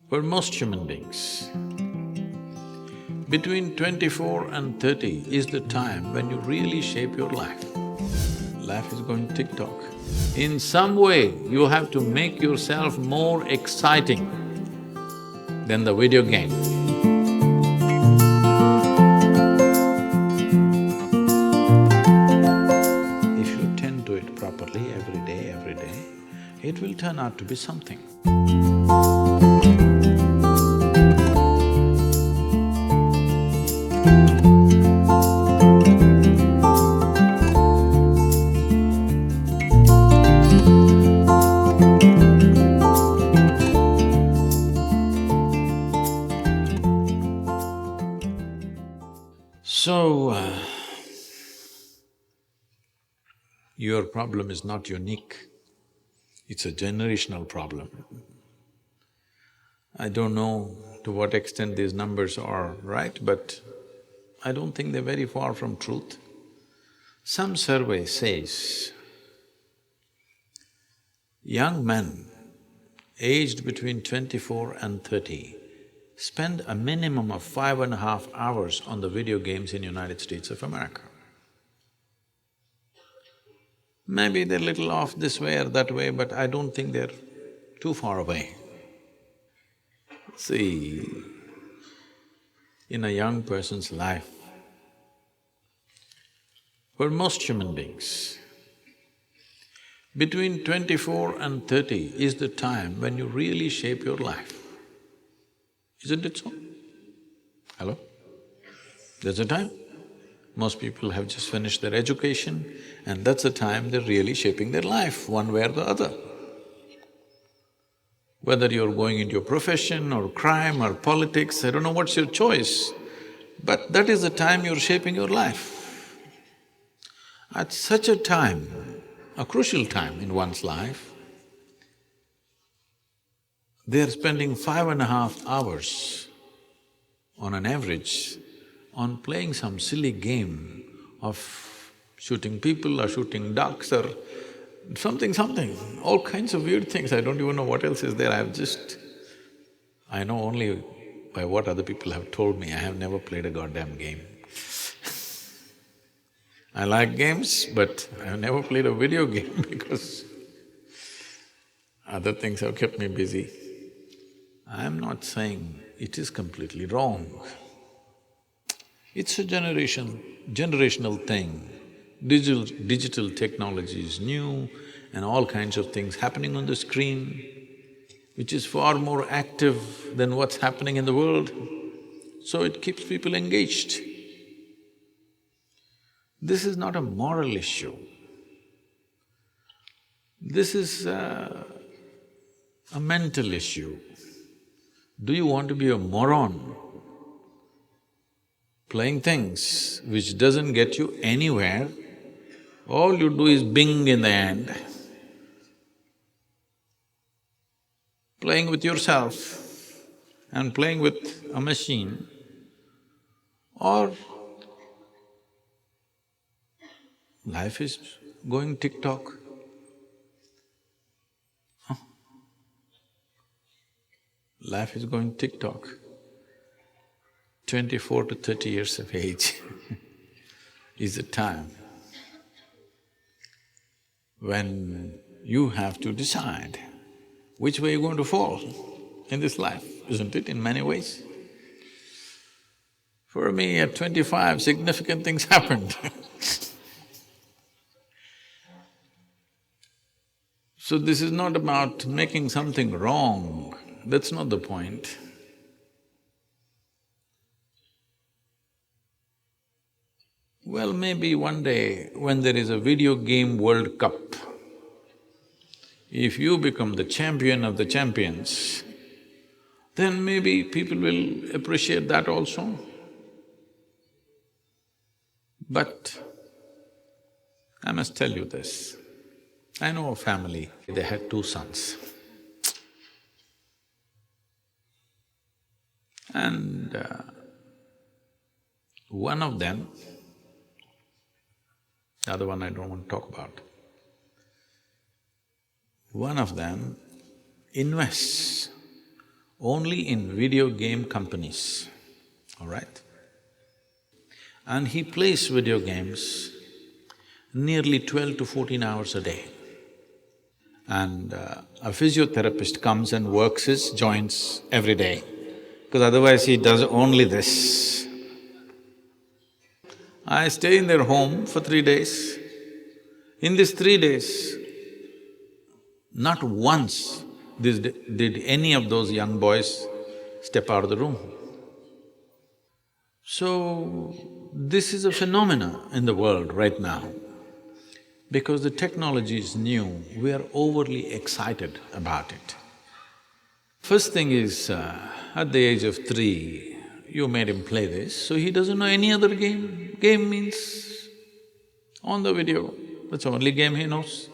For most human beings, between 24 and 30 is the time when you really shape your life. Life is going tick-tock. In some way, you have to make yourself more exciting than the video game. If you tend to it properly every day, it will turn out to be something. Your problem is not unique, it's a generational problem. I don't know to what extent these numbers are right, but I don't think they're very far from truth. Some survey says young men aged between 24 and 30 spend a minimum of 5.5 hours on the video games in United States of America. Maybe they're little off this way or that way, but I don't think they're too far away. See, in a young person's life, for most human beings, between 24 and 30 is the time when you really shape your life. Isn't it so? Hello? There's a time. Most people have just finished their education and that's the time they're really shaping their life, one way or the other. Whether you're going into your profession or crime or politics, I don't know what's your choice, but that is the time you're shaping your life. At such a time, a crucial time in one's life, they're spending 5.5 hours on an average on playing some silly game of shooting people or shooting ducks or something, all kinds of weird things. I don't even know what else is there. I know only by what other people have told me. I have never played a goddamn game. I like games, but I have never played a video game because other things have kept me busy. I'm not saying it is completely wrong. It's a generational thing. Digital technology is new and all kinds of things happening on the screen, which is far more active than what's happening in the world, so it keeps people engaged. This is not a moral issue. This is a mental issue. Do you want to be a moron playing things which doesn't get you anywhere? All you do is bing in the end. Playing with yourself and playing with a machine, or life is going tick-tock. Life is going tick-tock. 24 to 30 years of age is the time when you have to decide which way you're going to fall in this life, isn't it, in many ways? For me, at 25, significant things happened So this is not about making something wrong, that's not the point. Well, maybe one day when there is a video game World Cup, if you become the champion of the champions, then maybe people will appreciate that also. But I must tell you this, I know a family, they had 2 sons. And one of them, the other one I don't want to talk about, one of them invests only in video game companies, all right? And he plays video games nearly 12 to 14 hours a day. And a physiotherapist comes and works his joints every day, because otherwise he does only this. I stay in their home for 3 days. In these 3 days, not once did any of those young boys step out of the room. So, this is a phenomena in the world right now. Because the technology is new, we are overly excited about it. First thing is, at the age of 3, you made him play this, so he doesn't know any other game. Game means on the video, that's the only game he knows.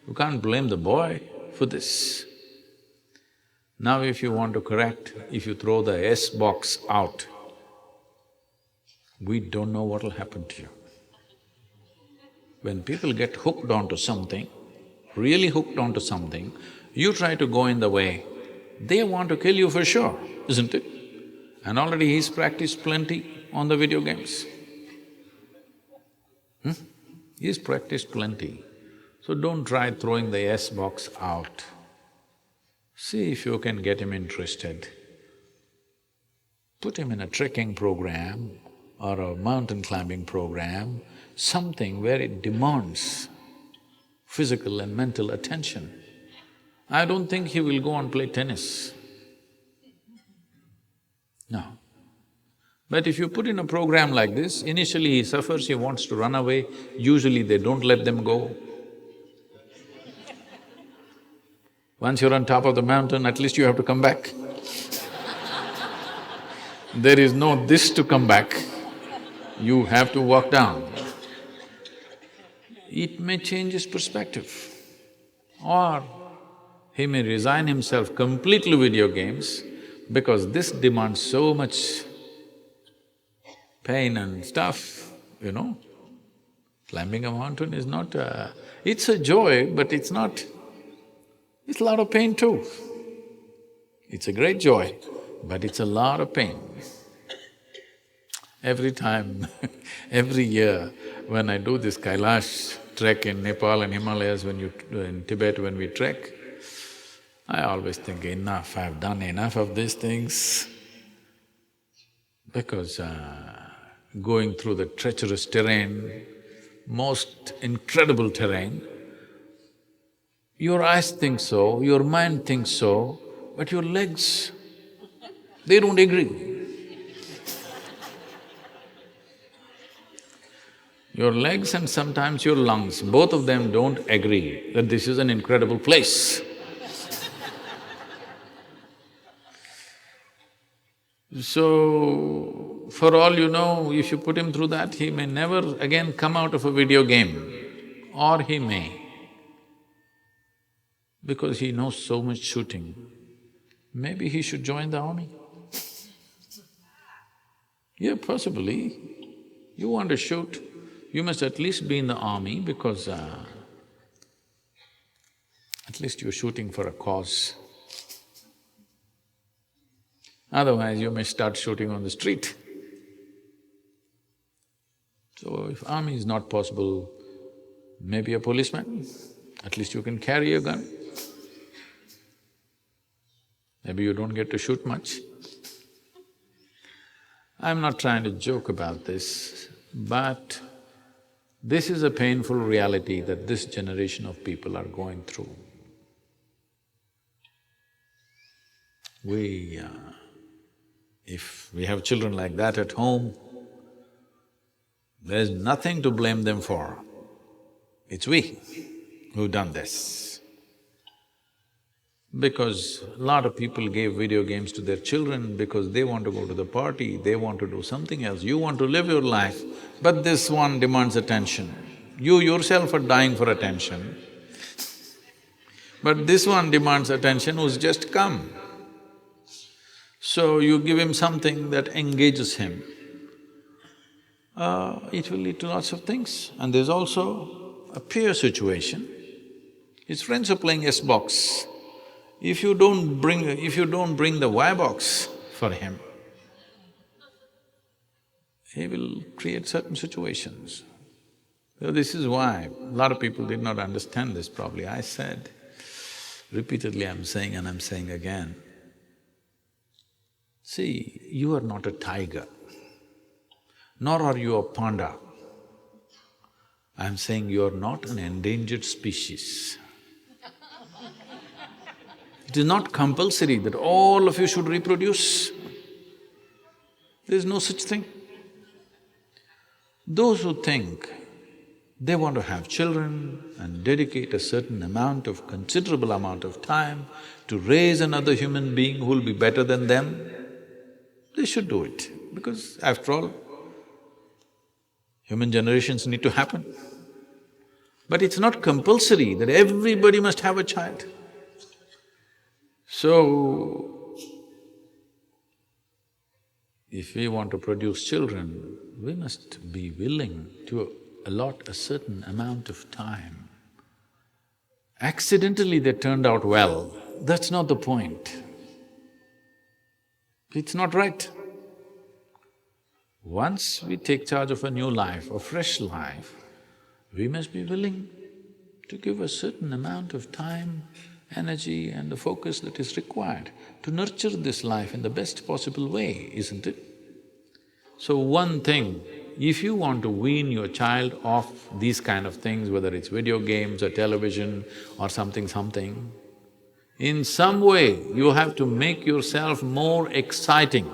You can't blame the boy for this. Now if you want to correct, if you throw the S box out, we don't know what'll happen to you. When people get hooked onto something, really hooked onto something, you try to go in the way, they want to kill you for sure, isn't it? And already he's practiced plenty on the video games. He's practiced plenty. So don't try throwing the S box out. See if you can get him interested. Put him in a trekking program or a mountain climbing program, something where it demands physical and mental attention. I don't think he will go and play tennis. No. But if you put in a program like this, initially he suffers, he wants to run away, usually they don't let them go. Once you're on top of the mountain, at least you have to come back. There is no this to come back, you have to walk down. It may change his perspective, or he may resign himself completely to video games because this demands so much pain and stuff, you know. Climbing a mountain is not it's a joy, but it's not… it's a lot of pain too. It's a great joy, but it's a lot of pain. Every time, every year, when I do this Kailash trek in Nepal and Himalayas, in Tibet when we trek, I always think, enough, I've done enough of these things. Because going through the treacherous terrain, most incredible terrain, your eyes think so, your mind thinks so, but your legs, they don't agree. Your legs and sometimes your lungs, both of them don't agree that this is an incredible place. So, for all you know, if you put him through that, he may never again come out of a video game, or he may. Because he knows so much shooting, maybe he should join the army. Yeah, possibly. You want to shoot, you must at least be in the army because at least you're shooting for a cause. Otherwise, you may start shooting on the street. So, if army is not possible, maybe a policeman, at least you can carry a gun. Maybe you don't get to shoot much. I'm not trying to joke about this, but this is a painful reality that this generation of people are going through. If we have children like that at home, there's nothing to blame them for. It's we who've done this. Because a lot of people gave video games to their children because they want to go to the party, they want to do something else, you want to live your life, but this one demands attention. You yourself are dying for attention, but this one demands attention who's just come. So you give him something that engages him, it will lead to lots of things. And there's also a peer situation. His friends are playing S-box. If you don't bring the wire box for him, he will create certain situations. So this is why a lot of people did not understand this probably. I said, repeatedly I'm saying and I'm saying again, see, you are not a tiger, nor are you a panda. I'm saying you are not an endangered species. It is not compulsory that all of you should reproduce. There is no such thing. Those who think they want to have children and dedicate a certain considerable amount of time to raise another human being who will be better than them, they should do it, because after all, human generations need to happen. But it's not compulsory that everybody must have a child. So, if we want to produce children, we must be willing to allot a certain amount of time. Accidentally they turned out well, that's not the point. It's not right. Once we take charge of a new life, a fresh life, we must be willing to give a certain amount of time, energy and the focus that is required to nurture this life in the best possible way, isn't it? So one thing, if you want to wean your child off these kind of things, whether it's video games or television or something, in some way you have to make yourself more exciting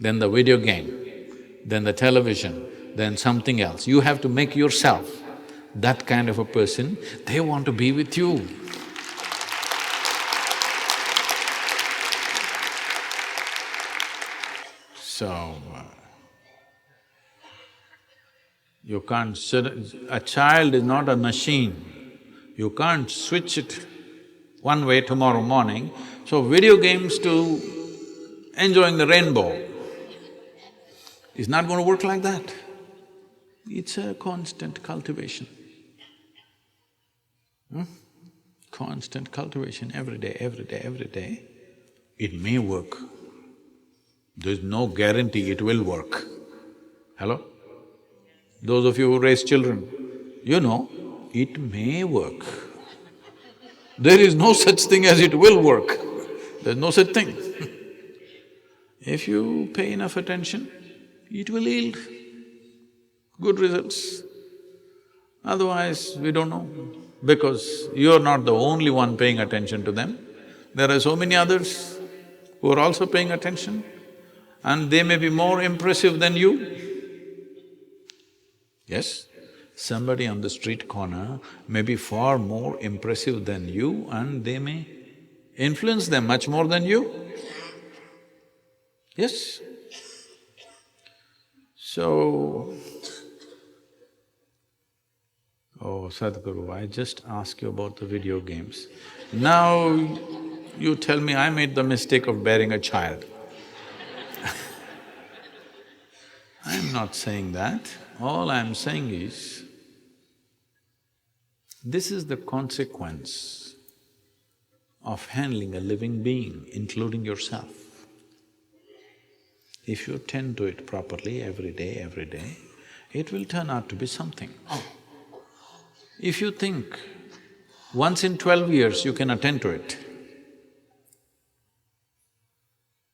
than the video game, than the television, than something else. You have to make yourself that kind of a person, they want to be with you. So, you can't… a child is not a machine. You can't switch it one way tomorrow morning. So video games to enjoying the rainbow is not going to work like that. It's a constant cultivation. Constant cultivation every day. It may work. There's no guarantee it will work. Hello? Those of you who raise children, you know, it may work. There is no such thing as it will work. There's no such thing. If you pay enough attention, it will yield good results. Otherwise, we don't know, because you're not the only one paying attention to them. There are so many others who are also paying attention, and they may be more impressive than you. Yes? Somebody on the street corner may be far more impressive than you and they may influence them much more than you. Yes? So… Oh, Sadhguru, I just asked you about the video games. Now you tell me I made the mistake of bearing a child. I'm not saying that. All I'm saying is, this is the consequence of handling a living being, including yourself. If you tend to it properly every day, it will turn out to be something. If you think once in 12 years you can attend to it,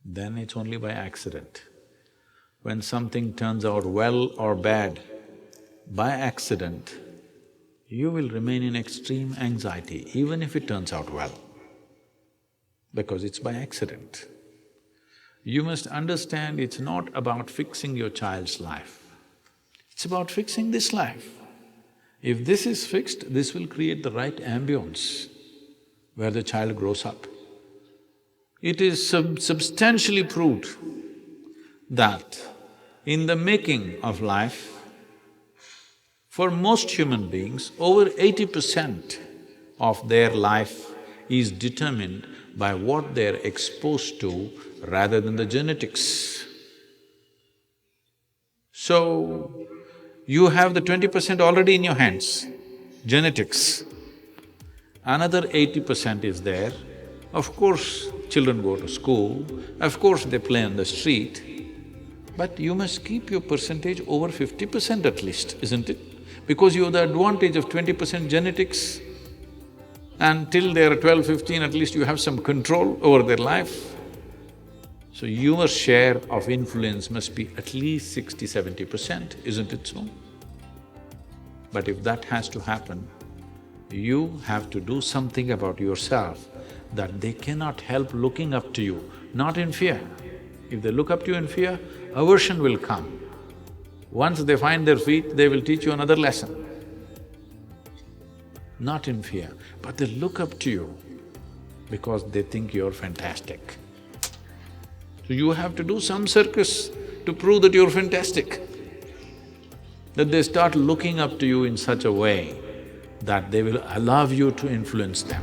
then it's only by accident. When something turns out well or bad, by accident, you will remain in extreme anxiety even if it turns out well, because it's by accident. You must understand it's not about fixing your child's life, it's about fixing this life. If this is fixed, this will create the right ambience where the child grows up. It is substantially proved that in the making of life, for most human beings, over 80% of their life is determined by what they're exposed to rather than the genetics. So, you have the 20% already in your hands, genetics. Another 80% is there. Of course, children go to school, of course they play on the street, but you must keep your percentage over 50% at least, isn't it? Because you have the advantage of 20% genetics, and till they're 12, 15, at least you have some control over their life. So your share of influence must be at least 60–70%, isn't it so? But if that has to happen, you have to do something about yourself that they cannot help looking up to you, not in fear. If they look up to you in fear, aversion will come. Once they find their feet, they will teach you another lesson. Not in fear, but they look up to you because they think you're fantastic. So you have to do some circus to prove that you're fantastic. That they start looking up to you in such a way that they will allow you to influence them.